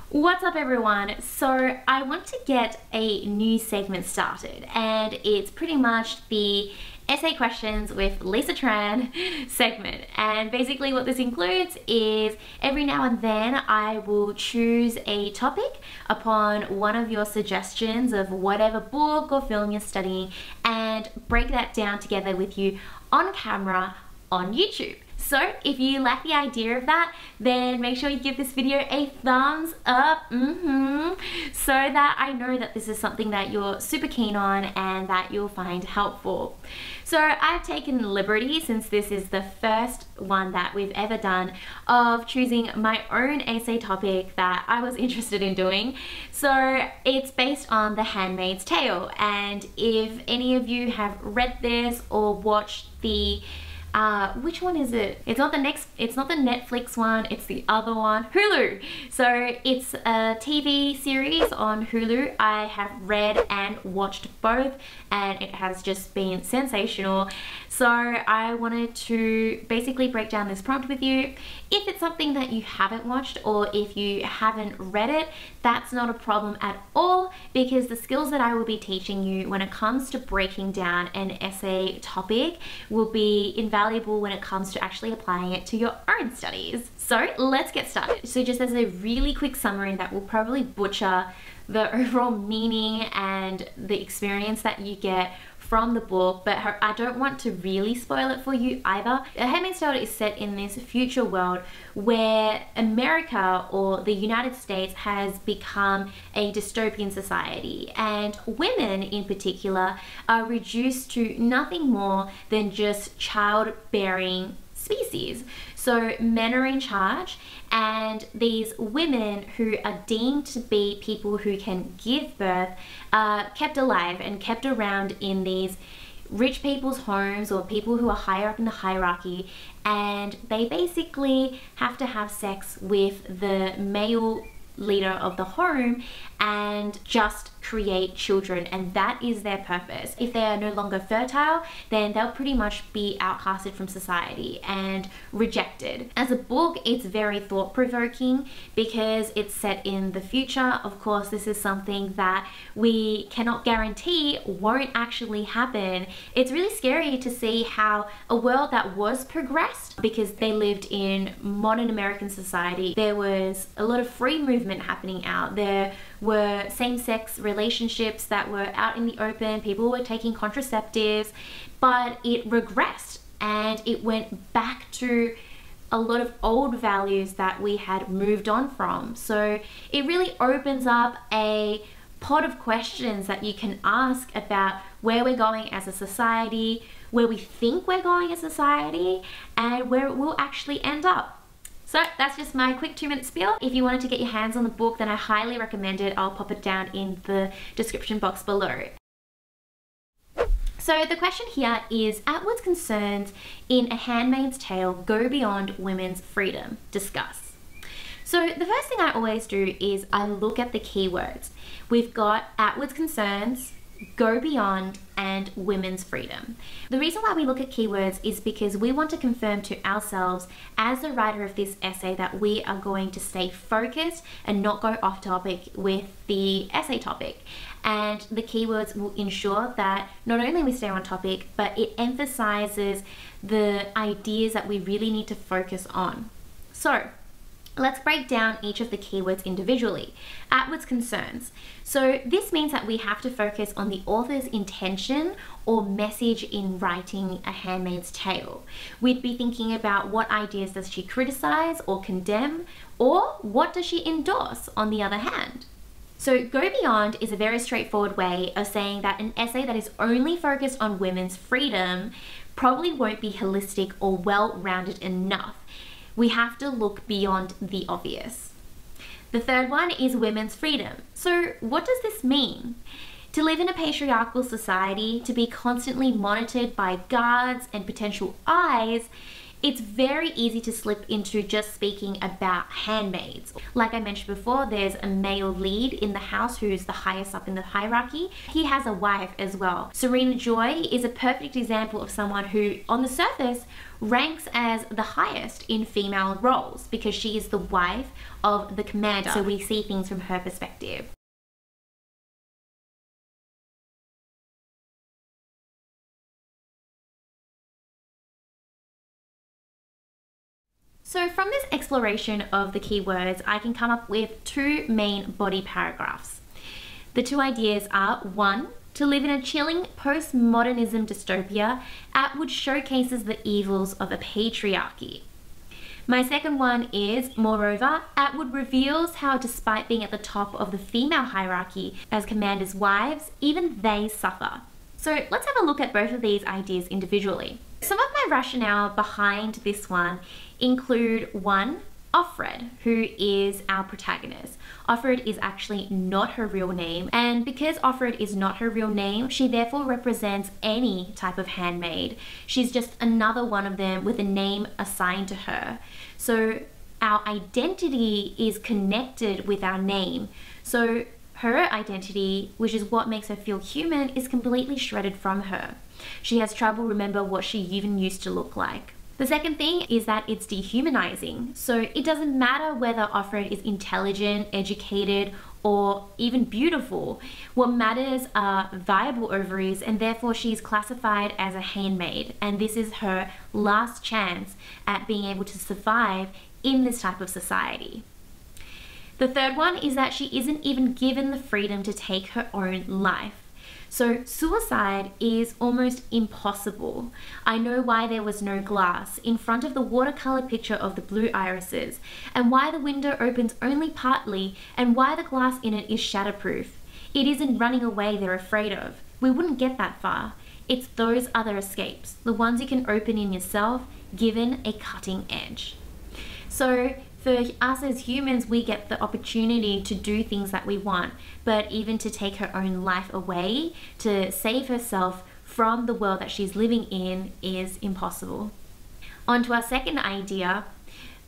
What's up everyone? So I want to get a new segment started and it's pretty much the essay questions with Lisa Tran segment, and basically what this includes is every now and then I will choose a topic upon one of your suggestions of whatever book or film you're studying and break that down together with you on camera on YouTube. So if you like the idea of that, then make sure you give this video a thumbs up, so that I know that this is something that you're super keen on and that you'll find helpful. So I've taken liberty, since this is the first one that we've ever done, of choosing my own essay topic that I was interested in doing. So it's based on The Handmaid's Tale, and if any of you have read this or watched the which one is it? It's not the Netflix one, it's the other one, Hulu. So it's a TV series on Hulu. I have read and watched both and it has just been sensational. So I wanted to basically break down this prompt with you. If it's something that you haven't watched or if you haven't read it, that's not a problem at all, because the skills that I will be teaching you when it comes to breaking down an essay topic will be invaluable when it comes to actually applying it to your own studies. So let's get started. So just as a really quick summary that will probably butcher the overall meaning and the experience that you get from the book, but I don't want to really spoil it for you either. The Handmaid's Tale is set in this future world where America, or the United States, has become a dystopian society, and women in particular are reduced to nothing more than just childbearing species. So men are in charge, and these women who are deemed to be people who can give birth are kept alive and kept around in these rich people's homes or people who are higher up in the hierarchy, and they basically have to have sex with the male leader of the home and just create children, and that is their purpose. If they are no longer fertile, then they'll pretty much be outcasted from society and rejected. As a book, it's very thought-provoking because it's set in the future. Of course, this is something that we cannot guarantee won't actually happen. It's really scary to see how a world that was progressed, because they lived in modern American society, there was a lot of free movement happening out there, were same-sex relationships that were out in the open, people were taking contraceptives, but it regressed and it went back to a lot of old values that we had moved on from. So it really opens up a pot of questions that you can ask about where we're going as a society, where we think we're going as a society, and where it will actually end up. So that's just my quick 2-minute spiel. If you wanted to get your hands on the book, then I highly recommend it. I'll pop it down in the description box below. So the question here is, Atwood's concerns in A Handmaid's Tale go beyond women's freedom. Discuss. So the first thing I always do is I look at the keywords. We've got Atwood's concerns, go beyond, and women's freedom. The reason why we look at keywords is because we want to confirm to ourselves as the writer of this essay that we are going to stay focused and not go off topic with the essay topic. And the keywords will ensure that not only we stay on topic, but it emphasizes the ideas that we really need to focus on. So let's break down each of the keywords individually. Atwood's concerns. So this means that we have to focus on the author's intention or message in writing A Handmaid's Tale. We'd be thinking about what ideas does she criticize or condemn, or what does she endorse on the other hand. So go beyond is a very straightforward way of saying that an essay that is only focused on women's freedom probably won't be holistic or well-rounded enough. We have to look beyond the obvious. The third one is women's freedom. So what does this mean? To live in a patriarchal society, to be constantly monitored by guards and potential eyes, It's very easy to slip into just speaking about handmaids. Like I mentioned before, there's a male lead in the house who's the highest up in the hierarchy. He has a wife as well. Serena Joy is a perfect example of someone who, on the surface, ranks as the highest in female roles because she is the wife of the commander. So we see things from her perspective. So from this exploration of the keywords, I can come up with two main body paragraphs. The two ideas are: one, to live in a chilling postmodernism dystopia, Atwood showcases the evils of a patriarchy. My second one is, moreover, Atwood reveals how, despite being at the top of the female hierarchy as commanders' wives, even they suffer. So let's have a look at both of these ideas individually. Some of my rationale behind this one include: one, Offred, who is our protagonist. Offred is actually not her real name, and because Offred is not her real name, she therefore represents any type of handmaid. She's just another one of them with a name assigned to her. So our identity is connected with our name. So her identity, which is what makes her feel human, is completely shredded from her. She has trouble remember what she even used to look like. The second thing is that it's dehumanizing. So it doesn't matter whether Offred is intelligent, educated, or even beautiful. What matters are viable ovaries, and therefore she's classified as a handmaid. And this is her last chance at being able to survive in this type of society. The third one is that she isn't even given the freedom to take her own life. So suicide is almost impossible. I know why there was no glass in front of the watercolor picture of the blue irises, and why the window opens only partly, and why the glass in it is shatterproof. It isn't running away they're afraid of. We wouldn't get that far. It's those other escapes, the ones you can open in yourself, given a cutting edge. So for us as humans, we get the opportunity to do things that we want, but even to take her own life away, to save herself from the world that she's living in, is impossible. On to our second idea.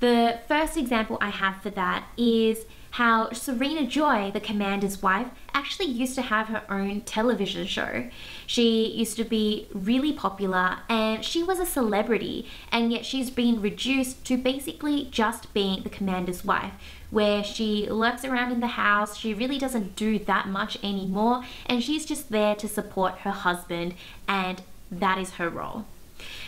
The first example I have for that is how Serena Joy, the commander's wife, actually used to have her own television show. She used to be really popular and she was a celebrity, and yet she's been reduced to basically just being the commander's wife, where she lurks around in the house. She really doesn't do that much anymore, and she's just there to support her husband, and that is her role.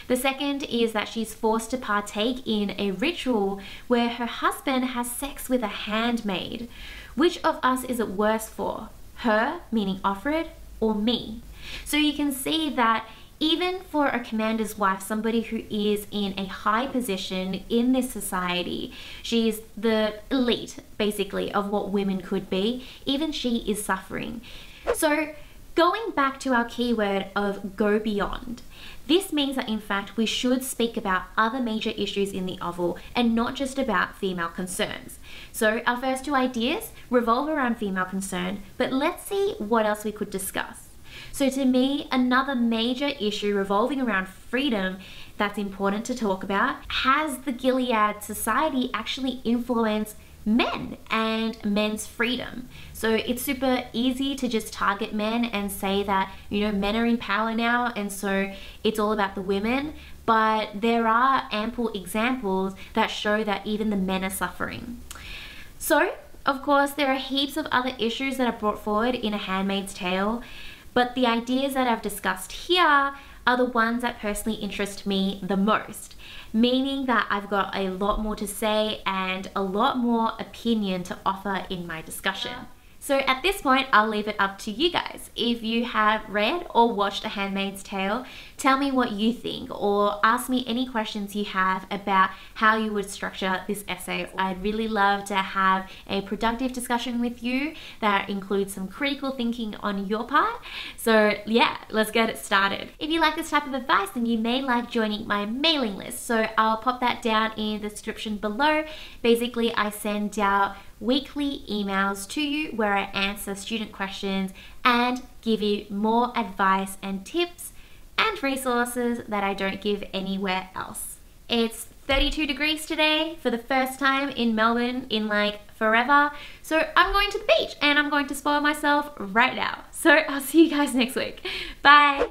The second is that she's forced to partake in a ritual where her husband has sex with a handmaid. Which of us is it worse for? Her, meaning Offred, or me? So you can see that even for a commander's wife, somebody who is in a high position in this society, she's the elite, basically, of what women could be, even she is suffering. So going back to our keyword of go beyond, this means that in fact we should speak about other major issues in the oval and not just about female concerns. So our first two ideas revolve around female concern, but let's see what else we could discuss. So to me, another major issue revolving around freedom that's important to talk about: has the Gilead society actually influenced men and men's freedom? So it's super easy to just target men and say that, you know, men are in power now and so it's all about the women, but there are ample examples that show that even the men are suffering. So of course there are heaps of other issues that are brought forward in A Handmaid's Tale, but the ideas that I've discussed here are the ones that personally interest me the most, meaning that I've got a lot more to say and a lot more opinion to offer in my discussion. So at this point, I'll leave it up to you guys. If you have read or watched A Handmaid's Tale, tell me what you think, or ask me any questions you have about how you would structure this essay. I'd really love to have a productive discussion with you that includes some critical thinking on your part. So yeah, let's get it started. If you like this type of advice, then you may like joining my mailing list. So I'll pop that down in the description below. Basically, I send out weekly emails to you where I answer student questions and give you more advice and tips and resources that I don't give anywhere else. It's 32 degrees today for the first time in Melbourne in like forever. So I'm going to the beach and I'm going to spoil myself right now. So I'll see you guys next week. Bye.